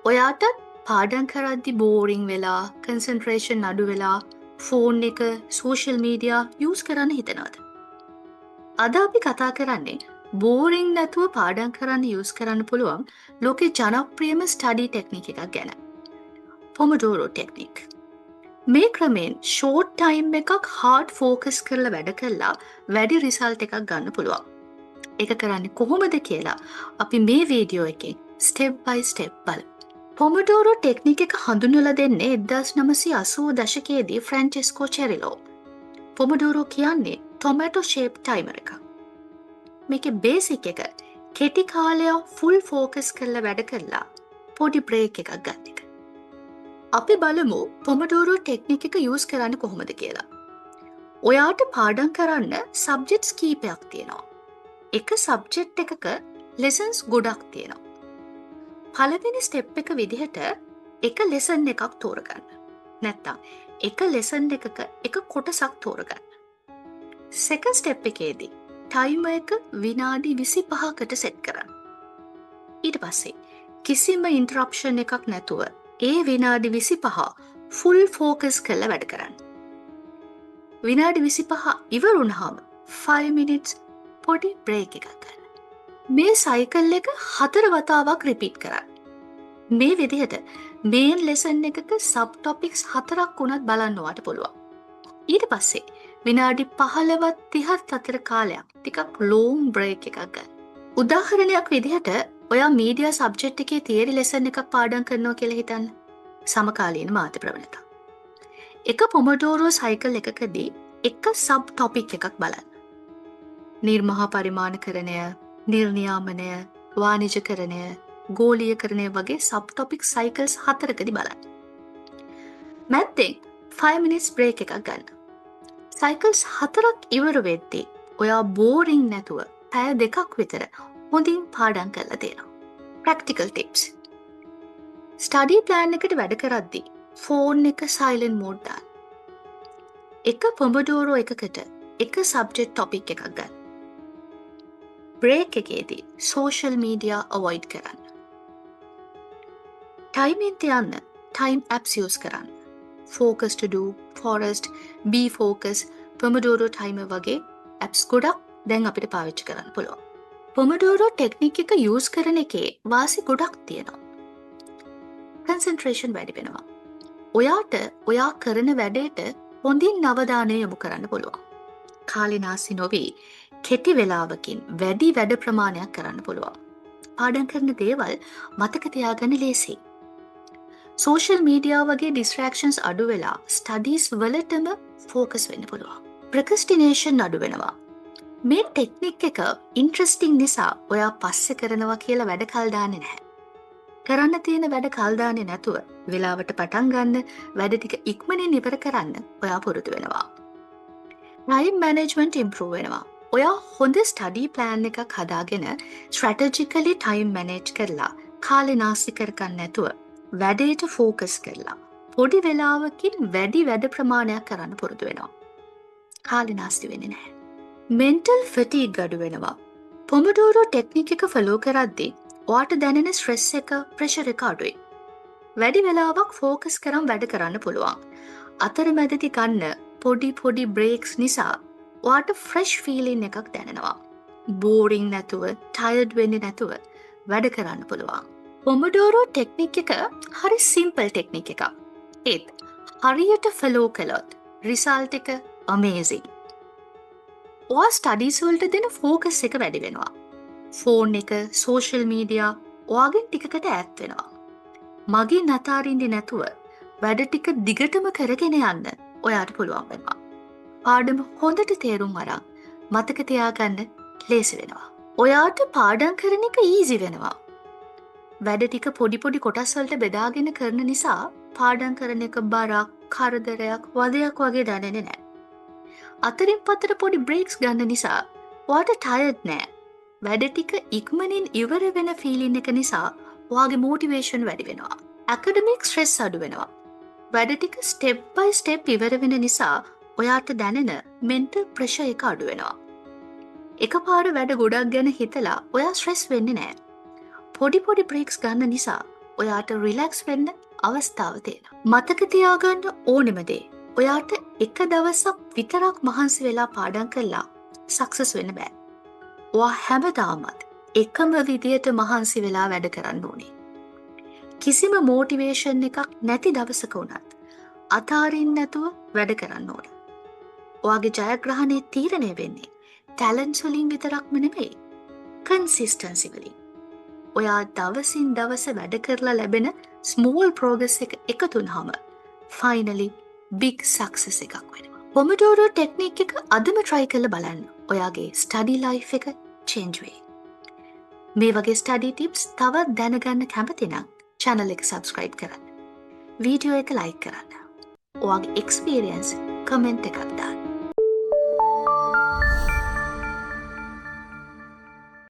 ඔයාට පාඩම් කරද්දි බෝරිං වෙලා කන්සන්ට්‍රේෂන් අඩු වෙලා ෆෝන් එක සෝෂල් මීඩියා යූස් කරන්න හිතනවද? අද අපි කතා කරන්නේ බෝරිං නැතුව පාඩම් කරන්න යූස් කරන්න පුළුවන් ලෝකේ ජනප්‍රියම ස්ටඩි ටෙක්නික් එකක් ගැන. පොමඩෝරෝ ටෙක්නික්. මේ ක්‍රමෙන් ෂෝට් ටයිම් එකක් හාඩ් ෆෝකස් කරලා වැඩ කළා වැඩි රිසල්ට් එකක් ගන්න පුළුවන්. ඒක කරන්නේ කොහොමද කියලා අපි මේ වීඩියෝ එකෙන් ස්ටෙප් බයි ස්ටෙප් බලමු. පොමඩෝරෝ ටෙක්නික් එක හඳුන්වලා දෙන්නේ 1980 දශකයේදී ෆ්‍රැන්චෙස්කෝ චෙරිලෝ. පොමඩෝරෝ කියන්නේ ටොමැටෝ ෂේප් ටයිමර් එකක්. මේකේ බේසික් එක කෙටි කාලයක් ෆුල් ෆෝකස් කරලා වැඩ කරලා පොඩි බ්‍රේක් එකක් ගන්න එක. අපි බලමු පොමඩෝරෝ ටෙක්නික් එක යූස් කරන්න කොහොමද කියලා. ඔයාට පාඩම් කරන්න සබ්ජෙක්ට්ස් කීපයක් තියෙනවා. එක සබ්ජෙක්ට් එකක ලෙසන්ස් ගොඩක් තියෙනවා. පළවෙනි ස්ටෙප් එක විදිහට එක ලෙසන් එකක් තෝරගන්න. නැත්තම් එක ලෙසන් එකක එක කොටසක් තෝරගන්න. සෙකන්ඩ් ස්ටෙප් එකේදී ටයිමර් එක විනාඩි 25කට සෙට් කරන්න. ඊට පස්සේ කිසිම ඉන්ටරප්ෂන් එකක් නැතුව ඒ විනාඩි 25 ෆුල් ෆෝකස් කරලා වැඩ කරන්න. විනාඩි 25 ඉවර වුණාම 5 minutes පොඩි බ්‍රේක් එකක් ගන්න. මේ සයිකල් එක 4 වතාවක් රිපීට් කරන්න. මේ විදිහට මේන් ලෙසන් එකක සබ් ටොපික්ස් 4ක් වුණත් බලන්න ඔයාට පුළුවන්. ඊට පස්සේ විනාඩි 15-30 අතර කාලයක් ටිකක් ලෝන් බ්‍රේක් එකක් ගන්න. උදාහරණයක් විදිහට ඔයා මීඩියා සබ්ජෙක්ට් එකේ තියරි ලෙසන් එකක් පාඩම් කරනවා කියලා හිතන්න. සමකාලීන මාධ්‍ය ප්‍රවණතා. එක පොමඩෝරෝ සයිකල් එකකදී එක සබ් ටොපික් එකක් බලන්න. නිර්මහා පරිමාණකරණය, නිර්නියාමනය, වාණිජකරණය, ගෝලීයකරණය වගේ සබ් ටොපික් සයිකල්ස් 4කදී බලන්න. මැද්දෙන් 5 minutes break එකක් ගන්න. සයිකල්ස් 4ක් ඉවර වෙද්දී ඔයා බෝරිං නැතුව පැය 2ක් විතර හොඳින් පාඩම් කරලා තියෙනවා. Practical tips. ස්ටඩි ප්ලෑන් එකට වැඩ කරද්දී ෆෝන් එක සයිලන්ට් මෝඩ් දාන්න. එක පොමඩෝරෝ එකකට එක සබ්ජෙක්ට් ටොපික් එකක් ගන්න. බ්‍රේක් එකේදී සෝෂල් මීඩියා අවොයිඩ් කරන්න. ටයිමින්ට යන්න ටයිම් ඇප්ස් යූස් කරන්න. ෆෝකස් ටු ඩු, ෆොරෙස්ට්, බී ෆෝකස්, පොමඩෝරෝ ටයිමර් වගේ ඇප්ස් ගොඩක් දැන් අපිට පාවිච්චි කරන්න පුළුවන්. පොමඩෝරෝ ටෙක්නික් එක යූස් කරන එකේ වාසි ගොඩක් තියෙනවා. කන්සන්ට්‍රේෂන් වැඩි වෙනවා. ඔයාට ඔයා කරන වැඩේට හොඳින් අවධානය යොමු කරන්න පුළුවන්. කාලෙනාසි නොවී කෙටි වෙලාවකින් වැඩි වැඩ ප්‍රමාණයක් කරන්න පුළුවන්. පාඩම් කරන දේවල් මතක තියාගන්න ලේසියි. සෝෂල් මීඩියා වගේ ඩිස්ට්‍රැක්ෂන්ස් අඩු වෙලා ස්ටඩීස් වලටම ෆෝකස් වෙන්න පුළුවන්. ප්‍රොක්‍රස්ටිනේෂන් අඩු වෙනවා. මේ ටෙක්නික් එක ඉන්ට්‍රස්ටිං නිසා ඔයා පස්සේ කරනවා කියලා වැඩ කල් දාන්නේ නැහැ. කරන්න තියෙන වැඩ කල් දාන්නේ නැතුව වෙලාවට පටන් ගන්න, වැඩ ටික ඉක්මනින් ඉවර කරන්න ඔයා පුරුදු වෙනවා. ටයිම් මැනේජ්මන්ට් ඉම්ප්‍රූව් වෙනවා. ඔයා හොඳ ස්ටඩි ප්ලෑන් එකක් හදාගෙන ස්ට්‍රැටජිකලි ටයිම් මැනේජ් කරලා කාලේ නාස්ති කරගන්න නැතුව වැඩේට ෆෝකස් කරලා පොඩි වෙලාවකින් වැඩි වැඩ ප්‍රමාණයක් කරන්න පුරුදු වෙනවා. කාලේ නාස්ති වෙන්නේ නැහැ. මෙන්ටල් ෆැටිග් අඩු වෙනවා. පොමඩෝරෝ ටෙක්නික් එක ෆලෝ කරද්දී ඔයාට දැනෙන ස්ට්‍රෙස් එක, ප්‍රෙෂර් එක අඩුයි. වැඩි වෙලාවක් ෆෝකස් කරන් වැඩ කරන්න පුළුවන්. අතරමැදදී ගන්න පොඩි බ්‍රේක්ස් නිසා ඔයාට ෆ්‍රෙෂ් ෆීලින් එකක් දැනෙනවා. බෝරිං නැතුව, ටයර්ඩ් වෙන්නේ නැතුව වැඩ කරන්න පුළුවන්. පොමඩෝරෝ ටෙක්නික් එක හරි සිම්පල් ටෙක්නික් එකක්. ඒත් හරියට ෆලෝ කළොත් රිසල්ට් එක අමේසින්. ඔයා ස්ටඩීස් වලට දෙන ෆෝකස් එක වැඩි වෙනවා. ෆෝන් එක, සෝෂල් මීඩියා ඔයාගෙන් ටිකකට ඈත් වෙනවා. මගින් අතාරින්නේ නැතුව වැඩ ටික දිගටම කරගෙන යන්න ඔයාට පුළුවන් වෙනවා. පාඩම හොඳට තේරුම් අරන් මතක තියාගන්න ලේසි වෙනවා. ඔයාට පාඩම් කරන එක ඊසි වෙනවා. වැඩ ටික පොඩි කොටස් වලට බෙදාගෙන කරන නිසා පාඩම් කරන එක බරක්, කරදරයක්, වදයක් වගේ දැනෙන්නේ නැහැ. අතරින් පතර පොඩි බ්‍රේක්ස් ගන්න නිසා ඔයාට ටයර්ඩ් නැහැ. වැඩ ටික ඉක්මනින් ඉවර වෙන ෆීලින් එක නිසා ඔයාගේ මොටිවේෂන් වැඩි වෙනවා. ඇකඩමික් ස්ට්‍රෙස් අඩු වෙනවා. වැඩ ටික ස්ටෙප් බයි ස්ටෙප් ඉවර වෙන නිසා ඔයාට දැනෙන මෙන්ටල් ප්‍රෙෂර් එක අඩු වෙනවා. එකපාර වැඩ ගොඩක් ගැන හිතලා ඔයා ස්ට්‍රෙස් වෙන්නේ නැහැ. පොඩි බ්‍රේක්ස් ගන්න නිසා ඔයාට රිලැක්ස් වෙන්න අවස්ථාව තියෙනවා. මතක තියාගන්න ඕනෙම දේ. ඔයාට එක දවසක් විතරක් මහන්සි වෙලා පාඩම් කළා සක්සස් වෙන්න බෑ. ඔයා හැමදාමත් එකම විදියට මහන්සි වෙලා වැඩ කරන්න ඕනේ. කිසිම මෝටිවේෂන් එකක් නැති දවසක වුණත් අතාරින්න නැතුව වැඩ කරන්න ඕන. ඔයාගේ ජයග්‍රහණය තීරණය වෙන්නේ ටැලන්ට්ස් වලින් විතරක්ම නෙමෙයි. කන්සිස්ටන්සි වලින්. ඔයා දවසින් දවස වැඩ කරලා ලැබෙන ස්මෝල් ප්‍රෝග්‍රස් එක එකතු වුනහම ෆයිනලි බිග් සක්සස් එකක් වෙනවා. පොමඩෝරෝ ටෙක්නික් එක අදම try කරලා බලන්න. ඔයාගේ ස්ටඩි ලයිෆ් එක චේන්ජ් වෙයි. මේ වගේ ස්ටඩි ටිප්ස් තවත් දැනගන්න කැමති නම් channel එක subscribe කරන්න. වීඩියෝ එක like කරන්න. ඔයාගේ එක්ස්පීරියන්ස් කමෙන්ට් එකක් දාන්න.